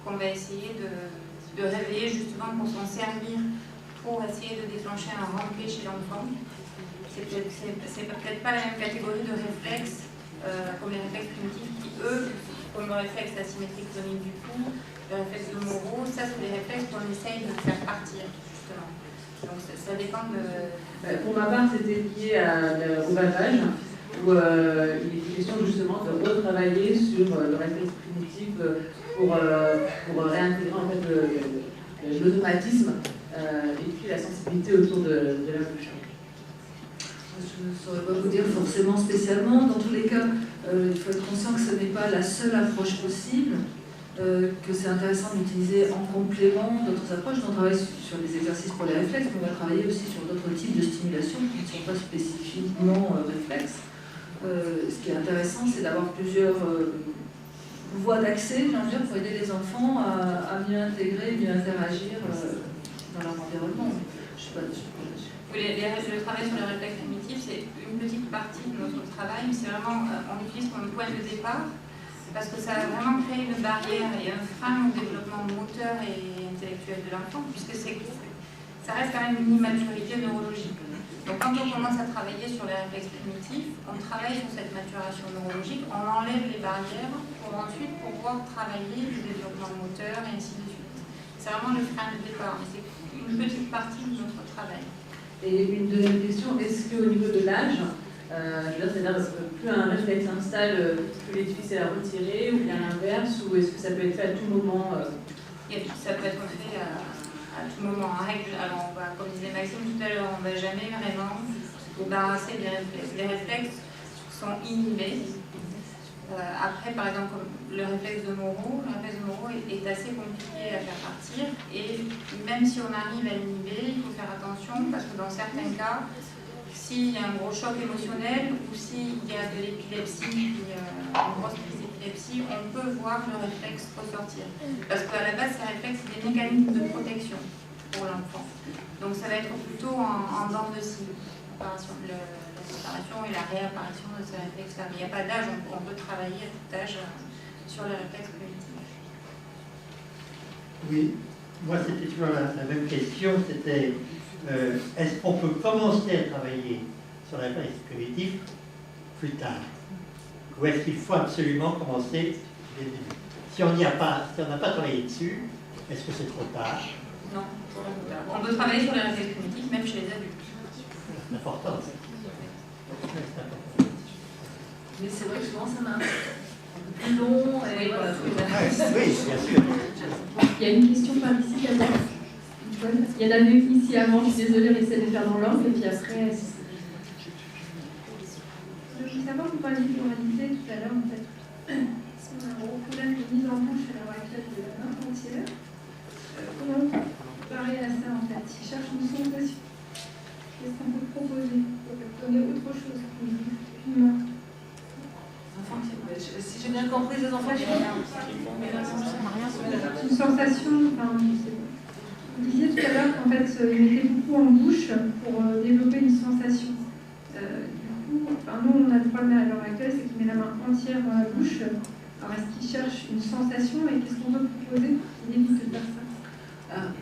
S1: qu'on va essayer de réveiller justement pour s'en servir, pour essayer de déclencher un replay chez l'enfant. C'est peut-être pas la même catégorie de réflexes comme les réflexes primitifs qui, eux, comme le réflexe asymétrique tonique du cou, le réflexe de Moreau, ça c'est des réflexes qu'on essaye de faire partir, justement. Donc ça dépend de...
S7: Pour ma part, c'était lié au bavage, où il était question justement de retravailler sur le réflexe primitif pour réintégrer en fait l'automatisme et puis la sensibilité autour de la bouche.
S2: Je ne saurais pas vous dire forcément spécialement. Dans tous les cas, il faut être conscient que ce n'est pas la seule approche possible. que c'est intéressant d'utiliser en complément d'autres approches. On travaille sur les exercices pour les réflexes, mais on va travailler aussi sur d'autres types de stimulation qui ne sont pas spécifiquement réflexes. Ce qui est intéressant, c'est d'avoir plusieurs voies d'accès, j'ai envie de dire, pour aider les enfants à mieux intégrer, mieux interagir dans leur environnement. Je sais pas,
S1: le travail sur les réflexes cognitifs, c'est une petite partie de notre travail, mais c'est vraiment, on l'utilise comme point de départ, parce que ça a vraiment créé une barrière et un frein au développement moteur et intellectuel de l'enfant, puisque ça reste quand même une immaturité neurologique. Donc quand on commence à travailler sur les réflexes cognitifs, on travaille sur cette maturation neurologique, on enlève les barrières pour ensuite pouvoir travailler le développement moteur et ainsi de suite. C'est vraiment le frein de départ, mais c'est une petite partie de notre travail.
S7: Et une deuxième question, est-ce qu'au niveau de l'âge, c'est-à-dire plus un réflexe s'installe, plus il est difficile à retirer, ou bien l'inverse, ou est-ce que ça peut être fait à tout moment
S1: Ça peut être fait à tout moment. En règle, alors comme disait Maxime tout à l'heure, on ne va jamais vraiment se débarrasser des réflexes. Les réflexes sont inhibés. Après, par exemple, comme le réflexe de Moreau est assez compliqué à faire partir. Et même si on arrive à l'inhiber, il faut faire attention parce que dans certains cas, s'il y a un gros choc émotionnel ou s'il y a de l'épilepsie, une grosse crise d'épilepsie, on peut voir le réflexe ressortir. Parce qu'à la base, ces réflexes, c'est des mécanismes de protection pour l'enfant. Donc ça va être plutôt en dents de scie, la séparation et la réapparition de ces réflexes-là. Mais il n'y a pas d'âge, on peut travailler à tout âge sur les réflexes cognitifs.
S8: Oui, moi c'était toujours la même question, c'était est-ce qu'on peut commencer à travailler sur les réflexes cognitifs plus tard? Ou est-ce qu'il faut absolument commencer dès le début? Si on n'a pas travaillé dessus, est-ce que c'est trop tard?
S1: Non, on peut travailler sur les réflexes cognitifs même chez les adultes.
S8: C'est important.
S2: Mais c'est vrai que souvent ça marche. Un peu plus long et voilà.
S8: Oui, bien sûr.
S4: Il y a une question par ici d'abord. Il y en avait une ici avant, je suis désolée, on essaie de faire dans l'ordre, et puis après...
S9: Je veux savoir, vous parliez de l'oralité tout à l'heure, en fait. Si on a un gros problème de mise en bouche à l'heure actuelle de la main entière, comment on peut parer à ça, en fait? S'il cherche une sensation, qu'est-ce qu'on peut proposer pour donner autre chose qu'une main?
S2: Si j'ai bien compris, les enfants qui
S9: une sensation, enfin, je sais pas. Vous disiez tout à l'heure qu'en fait, ils mettaient beaucoup en bouche pour développer une sensation. Du coup, enfin, nous, on a le problème à l'heure actuelle, c'est qu'il met la main entière dans la bouche. Alors, est-ce qu'il cherche une sensation et qu'est-ce qu'on peut proposer pour qu'il évite de faire ça?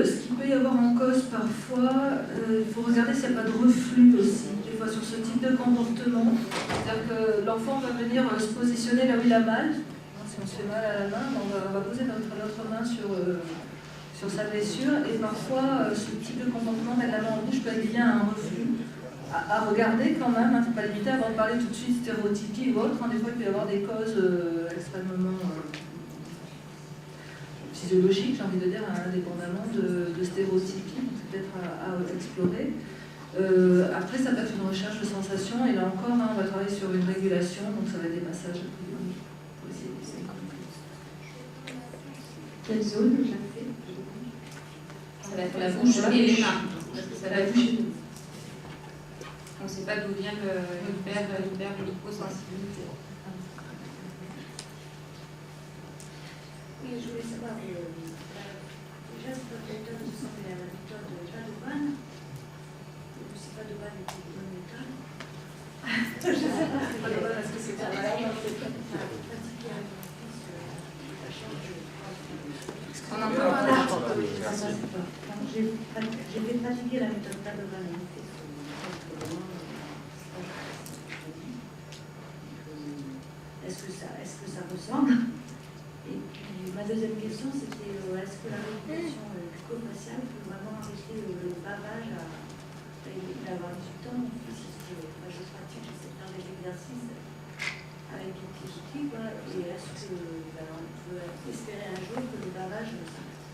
S2: Ce qu'il peut y avoir en cause parfois, il faut regarder s'il n'y a pas de reflux aussi, des fois sur ce type de comportement. C'est-à-dire que l'enfant va venir se positionner là où il a mal. Si on se fait mal à la main, on va poser notre main sur sa blessure. Et parfois, ce type de comportement, mettre la main en bouche, peut être lié à un reflux. À regarder quand même, il ne faut pas limiter avant de parler tout de suite stéréotypie ou autre. Des fois, il peut y avoir des causes extrêmement physiologiques, j'ai envie de dire, indépendamment de stéréotypie. C'est peut-être à explorer. Après, ça peut être une recherche de sensations. Et là encore, on va travailler sur une régulation. Donc, ça va être des massages pour essayer de ça.
S4: Quelle zone déjà fait?
S1: Ça va être la bouche et les mains. Ça va bouger. On ne sait pas d'où vient l'hyposensibilité.
S10: Oui, je voulais savoir, déjà, c'est votre méthode, vous semblez la méthode Padovan. C'est Padovan qui est une bonne méthode. Je ne sais pas. Padovan, est-ce que c'est pratiqué avec mon fils, ça change.
S1: On en parle.
S10: J'ai fait pratiquer la méthode Padovan à mon fils. Est-ce que ça ressemble? Et puis ma deuxième question, c'était est-ce que la régulation bucco-faciale peut vraiment arrêter le bavage Il a 28 ans, mon fils, je pratique, j'essaie de faire des exercices avec des petits outils, quoi, et est-ce qu'on peut espérer un jour que le bavage s'arrête?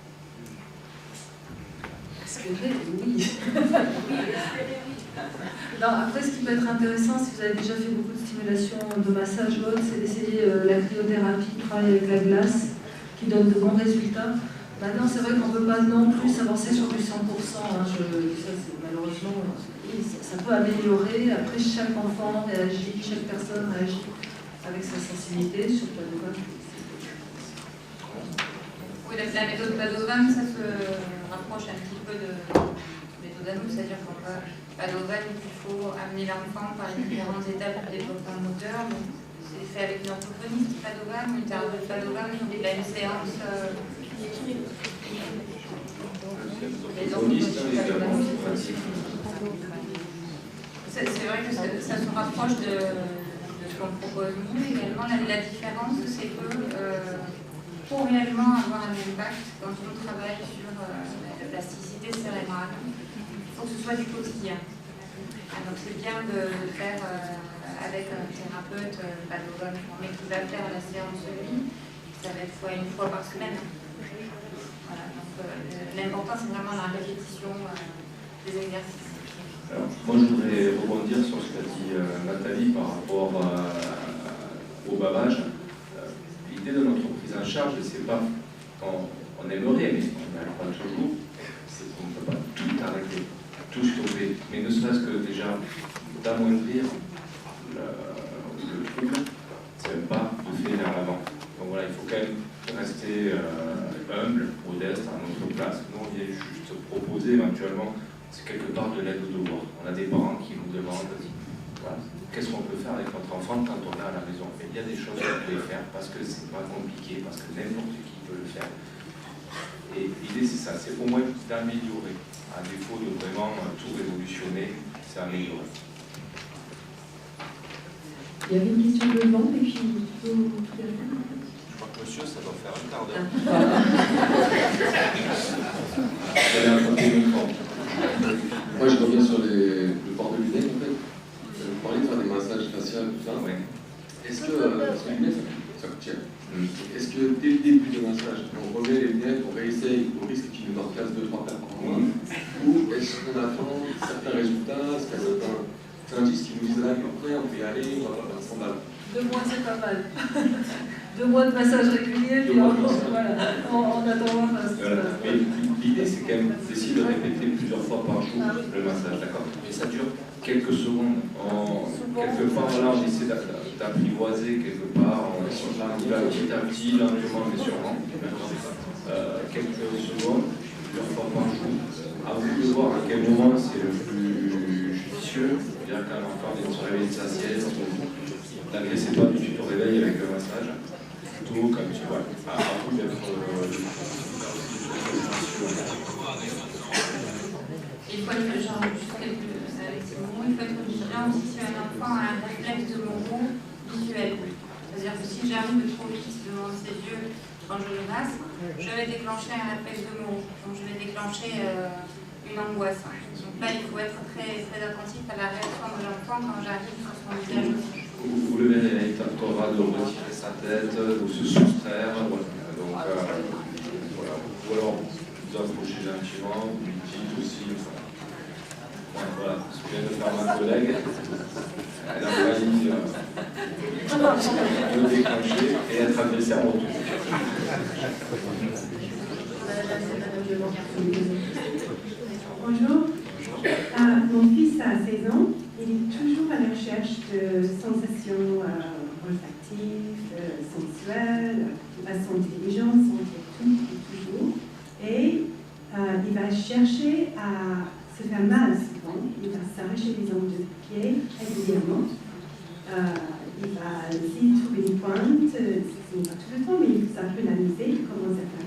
S2: Espérer, oui.
S10: Oui, espérer, oui.
S2: Non, après, ce qui peut être intéressant, si vous avez déjà fait beaucoup de stimulation de massage ou autre, c'est d'essayer la cryothérapie, travailler avec la glace, qui donne de bons résultats. Maintenant, c'est vrai qu'on ne peut pas non plus s'avancer sur du 100%. Hein. Malheureusement, ça peut améliorer. Après, chaque enfant réagit, chaque personne réagit avec sa sensibilité sur le Padovan.
S1: Oui, la méthode Padovan, ça se rapproche un petit peu de méthode Anouk, c'est-à-dire qu'en Padovan, il faut amener l'enfant par les différentes étapes du développement moteur. Donc, c'est fait avec une orthophoniste Padovan, une thérapeute Padovan, donc il a une séance. C'est vrai que ça se rapproche de ce qu'on propose nous également. La différence, c'est que pour réellement avoir un impact, quand on travaille sur la plasticité cérébrale, il faut que ce soit du quotidien. Donc c'est bien de faire avec un thérapeute Padovan, mais qui va faire la séance lui, ça va être une fois par semaine. Voilà, donc l'important c'est vraiment la répétition des exercices.
S3: Alors, moi je voudrais rebondir sur ce qu'a dit Nathalie par rapport au bavage. L'idée de notre prise en charge, c'est pas qu'on aimerait, mais on n'y arrive pas toujours, c'est qu'on ne peut pas tout arrêter, tout stopper, mais ne serait-ce que déjà d'amoindrir le trouble, c'est un pas de fait vers l'avant. Donc voilà, il faut quand même rester humble, modeste à notre place. Nous, on vient juste proposer éventuellement, c'est quelque part de l'aide au devoir. On a des parents qui nous demandent, voilà, qu'est-ce qu'on peut faire avec notre enfant quand on est à la maison. Mais il y a des choses qu'on peut faire parce que c'est pas compliqué, parce que n'importe qui peut le faire. Et l'idée, c'est ça, c'est au moins d'améliorer. À défaut de vraiment tout révolutionner, c'est améliorer.
S4: Il y avait une question devant, et puis plutôt tout à l'heure.
S3: Je crois que monsieur, ça doit faire un quart d'heure.
S11: Moi, je reviens sur le port de lunettes, en fait. Vous parlez de faire des massages faciaux, tout ça.
S3: Ouais.
S11: Est-ce que, parce que les lunettes, ça coûte cher. Est-ce que dès le début du massage, on remet les lunettes, on réessaye au risque qu'il nous en casse 2-3 paires par mois, ou est-ce qu'on attend certains résultats, est-ce qu'il y a certains indices qui nous disent là, après, on peut y aller, on va pas faire 100 balles.
S2: 2 mois, c'est pas mal. 2 mois de massage régulier, puis voilà, on attend voir ce qui se passe.
S3: Mais l'idée, c'est quand même d'essayer de répéter plusieurs fois par jour le massage, d'accord? Mais ça dure quelques secondes. Quelque part, là, on essaie d'apprivoiser quelque part, on va petit à petit, lentement mais sûrement. Quelques secondes, plusieurs fois par jour. À vous de voir à quel moment c'est le plus judicieux. C'est-à-dire qu'un enfant vient de se réveiller de sa sieste, n'agressez pas tout de suite au réveil avec le massage. Plutôt comme tu vois, à vous d'être
S1: Il faut être genre, juste avec ces mots, il faut être vigilant aussi si un enfant a un réflexe de mots visuel. C'est-à-dire que si j'arrive trop vite devant ses yeux quand je le masse, je vais déclencher un réflexe de mots. Donc je vais déclencher une angoisse. Donc là, il faut être très, très attentif à la réaction de l'enfant quand j'arrive sur son visage aussi.
S3: Vous le verrez, il tentera de retirer sa tête, de se soustraire. Voilà. Donc, voilà. Ou alors vous approchez gentiment, vous lui dites aussi. Voilà, ce que vient de faire ma collègue, elle a failli le déclencher et être agressée en retour.
S12: Bonjour. Mon fils a 16 ans. Il est toujours à la recherche de sensations olfactives, sensuelles, à son intelligence, toujours. Et il va chercher à se faire mal souvent. Il va s'arracher les ongles de pied régulièrement. Il va essayer de trouver une pointe, c'est pas tout le temps, mais ça peut l'analyser, il commence à faire